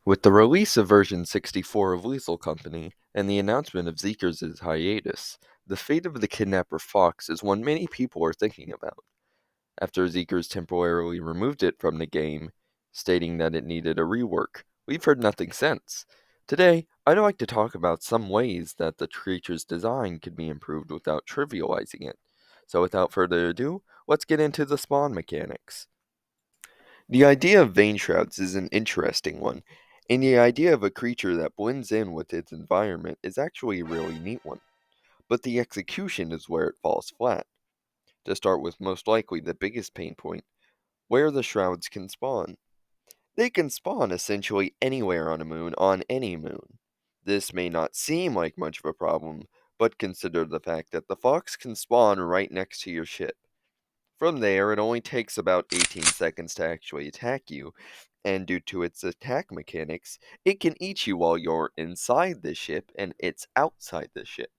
With the release of version 64 of Lethal Company and the announcement of Zeeker's hiatus, the fate of the Kidnapper Fox is one many people are thinking about. After Zeeker's temporarily removed it from the game, stating that it needed a rework, we've heard nothing since. Today, I'd like to talk about some ways that the creature's design could be improved without trivializing it. So without further ado, let's get into the spawn mechanics. The idea of vein shrouds is an interesting one, and the idea of a creature that blends in with its environment is actually a really neat one. But the execution is where it falls flat. To start with most likely the biggest pain point, where the shrouds can spawn. They can spawn essentially anywhere on a moon on any moon. This may not seem like much of a problem, but consider the fact that the fox can spawn right next to your ship. From there, it only takes about 18 seconds to actually attack you, and due to its attack mechanics, it can eat you while you're inside the ship and it's outside the ship.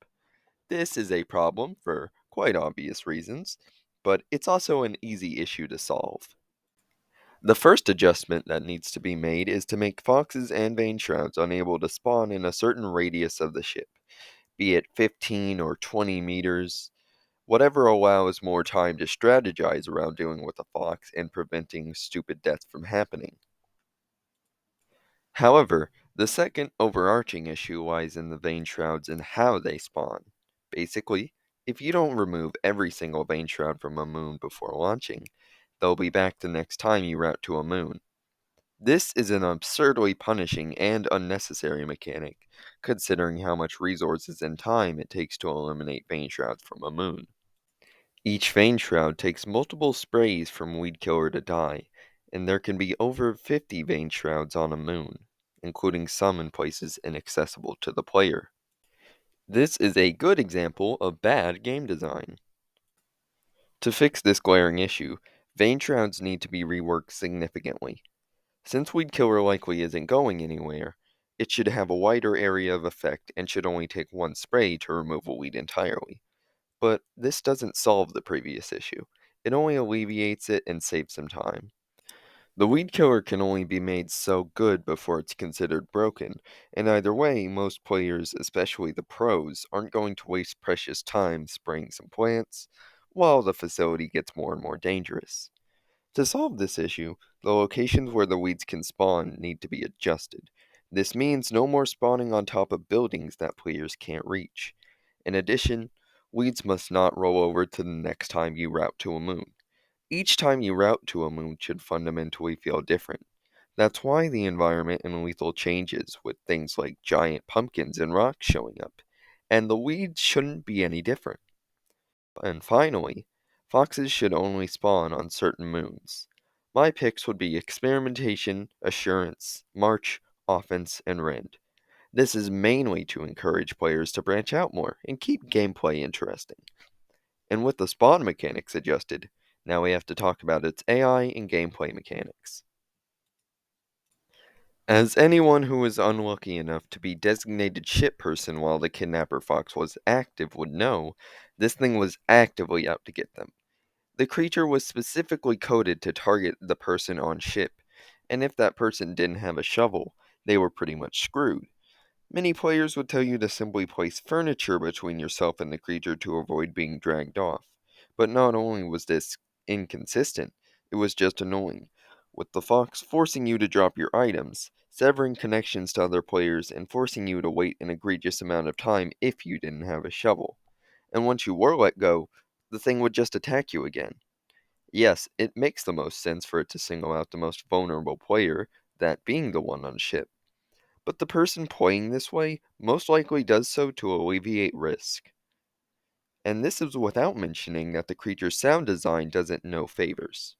This is a problem for quite obvious reasons, but it's also an easy issue to solve. The first adjustment that needs to be made is to make foxes and vein shrouds unable to spawn in a certain radius of the ship, be it 15 or 20 meters, whatever allows more time to strategize around dealing with a fox and preventing stupid deaths from happening. However, the second overarching issue lies in the vein shrouds and how they spawn. Basically, if you don't remove every single vein shroud from a moon before launching, they'll be back the next time you route to a moon. This is an absurdly punishing and unnecessary mechanic, considering how much resources and time it takes to eliminate vein shrouds from a moon. Each vein shroud takes multiple sprays from weed killer to die, and there can be over 50 vein shrouds on a moon, including some in places inaccessible to the player. This is a good example of bad game design. To fix this glaring issue, vein shrouds need to be reworked significantly. Since weed killer likely isn't going anywhere, it should have a wider area of effect and should only take one spray to remove a weed entirely. But this doesn't solve the previous issue. It only alleviates it and saves some time. The weed killer can only be made so good before it's considered broken, and either way, most players, especially the pros, aren't going to waste precious time spraying some plants, while the facility gets more and more dangerous. To solve this issue, the locations where the weeds can spawn need to be adjusted. This means no more spawning on top of buildings that players can't reach. In addition, weeds must not roll over to the next time you route to a moon. Each time you route to a moon should fundamentally feel different. That's why the environment in Lethal changes, with things like giant pumpkins and rocks showing up, and the weeds shouldn't be any different. And finally, foxes should only spawn on certain moons. My picks would be Experimentation, Assurance, March, Offense, and Rend. This is mainly to encourage players to branch out more and keep gameplay interesting. And with the spawn mechanics adjusted, now we have to talk about its AI and gameplay mechanics. As anyone who was unlucky enough to be designated ship person while the Kidnapper Fox was active would know, this thing was actively out to get them. The creature was specifically coded to target the person on ship, and if that person didn't have a shovel, they were pretty much screwed. Many players would tell you to simply place furniture between yourself and the creature to avoid being dragged off. But not only was this inconsistent, it was just annoying, with the fox forcing you to drop your items, severing connections to other players, and forcing you to wait an egregious amount of time if you didn't have a shovel. And once you were let go, the thing would just attack you again. Yes, it makes the most sense for it to single out the most vulnerable player, that being the one on ship. But the person playing this way most likely does so to alleviate risk. And this is without mentioning that the creature's sound design doesn't know favors.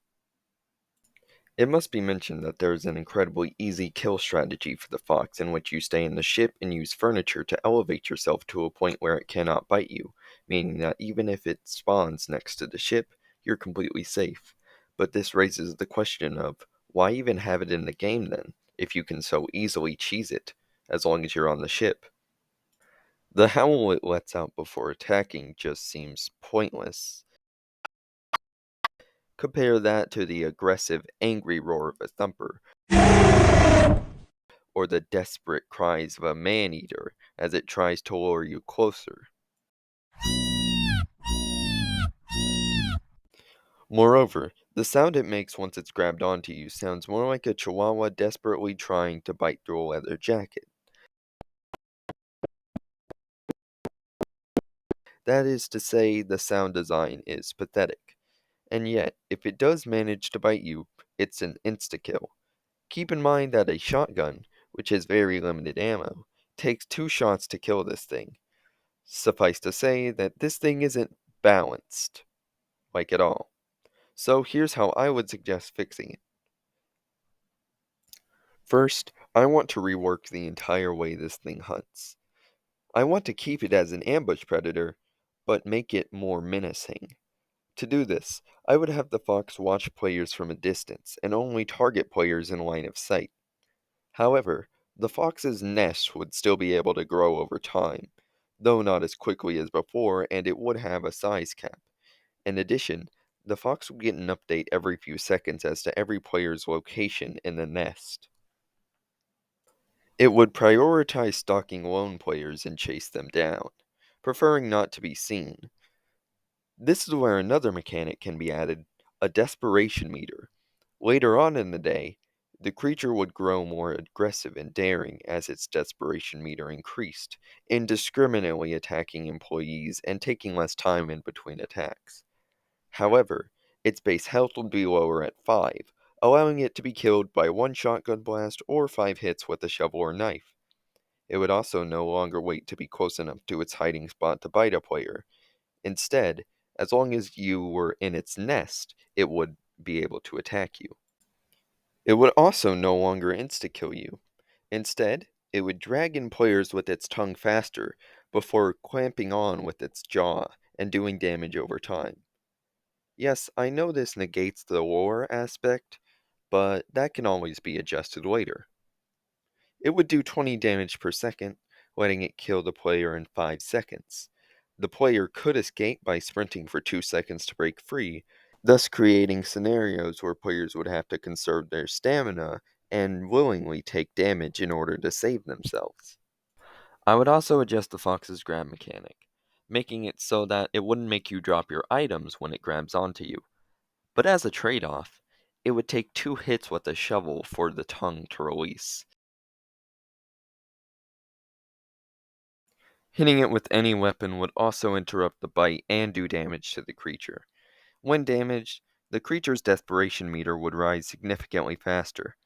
It must be mentioned that there is an incredibly easy kill strategy for the fox in which you stay in the ship and use furniture to elevate yourself to a point where it cannot bite you, meaning that even if it spawns next to the ship, you're completely safe. But this raises the question of, why even have it in the game then, if you can so easily cheese it, as long as you're on the ship? The howl it lets out before attacking just seems pointless. Compare that to the aggressive, angry roar of a thumper, or the desperate cries of a man-eater as it tries to lure you closer. Moreover, the sound it makes once it's grabbed onto you sounds more like a chihuahua desperately trying to bite through a leather jacket. That is to say, the sound design is pathetic. And yet, if it does manage to bite you, it's an insta-kill. Keep in mind that a shotgun, which has very limited ammo, takes 2 shots to kill this thing. Suffice to say that this thing isn't balanced, like at all. So here's how I would suggest fixing it. First, I want to rework the entire way this thing hunts. I want to keep it as an ambush predator, but make it more menacing. To do this, I would have the fox watch players from a distance and only target players in line of sight. However, the fox's nest would still be able to grow over time, though not as quickly as before, and it would have a size cap. In addition, the fox would get an update every few seconds as to every player's location in the nest. It would prioritize stalking lone players and chase them down, preferring not to be seen. This is where another mechanic can be added, a desperation meter. Later on in the day, the creature would grow more aggressive and daring as its desperation meter increased, indiscriminately attacking employees and taking less time in between attacks. However, its base health would be lower at 5, allowing it to be killed by 1 shotgun blast or 5 hits with a shovel or knife. It would also no longer wait to be close enough to its hiding spot to bite a player. Instead, as long as you were in its nest, it would be able to attack you. It would also no longer insta-kill you. Instead, it would drag in players with its tongue faster before clamping on with its jaw and doing damage over time. Yes, I know this negates the lore aspect, but that can always be adjusted later. It would do 20 damage per second, letting it kill the player in 5 seconds. The player could escape by sprinting for 2 seconds to break free, thus creating scenarios where players would have to conserve their stamina and willingly take damage in order to save themselves. I would also adjust the fox's grab mechanic, making it so that it wouldn't make you drop your items when it grabs onto you. But as a trade-off, it would take 2 hits with a shovel for the tongue to release. Hitting it with any weapon would also interrupt the bite and do damage to the creature. When damaged, the creature's desperation meter would rise significantly faster.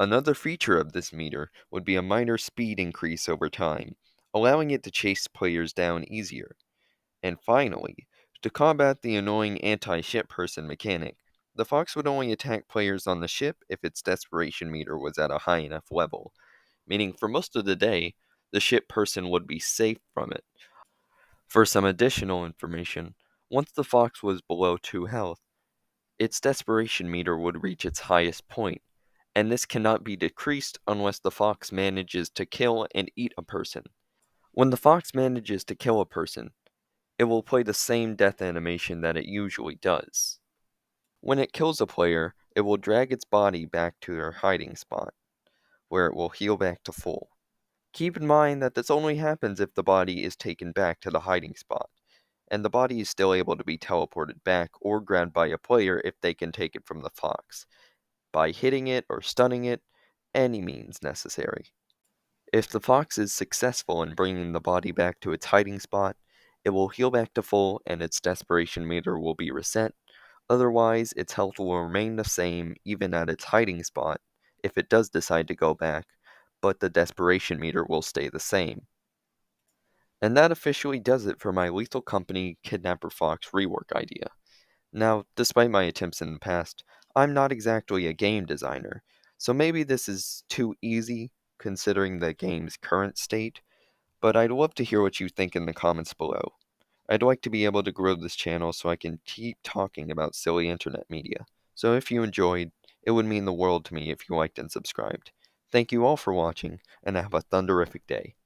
Another feature of this meter would be a minor speed increase over time, allowing it to chase players down easier. And finally, to combat the annoying anti-ship person mechanic, the fox would only attack players on the ship if its desperation meter was at a high enough level, meaning for most of the day, the ship person would be safe from it. For some additional information, once the fox was below 2 health, its desperation meter would reach its highest point, and this cannot be decreased unless the fox manages to kill and eat a person. When the fox manages to kill a person, it will play the same death animation that it usually does. When it kills a player, it will drag its body back to their hiding spot, where it will heal back to full. Keep in mind that this only happens if the body is taken back to the hiding spot, and the body is still able to be teleported back or grabbed by a player if they can take it from the fox, by hitting it or stunning it, any means necessary. If the fox is successful in bringing the body back to its hiding spot, it will heal back to full and its desperation meter will be reset. Otherwise, its health will remain the same even at its hiding spot if it does decide to go back, but the desperation meter will stay the same. And that officially does it for my Lethal Company Kidnapper Fox rework idea. Now, despite my attempts in the past, I'm not exactly a game designer, so maybe this is too easy considering the game's current state, but I'd love to hear what you think in the comments below. I'd like to be able to grow this channel so I can keep talking about silly internet media. So if you enjoyed, it would mean the world to me if you liked and subscribed. Thank you all for watching, and have a thunderific day.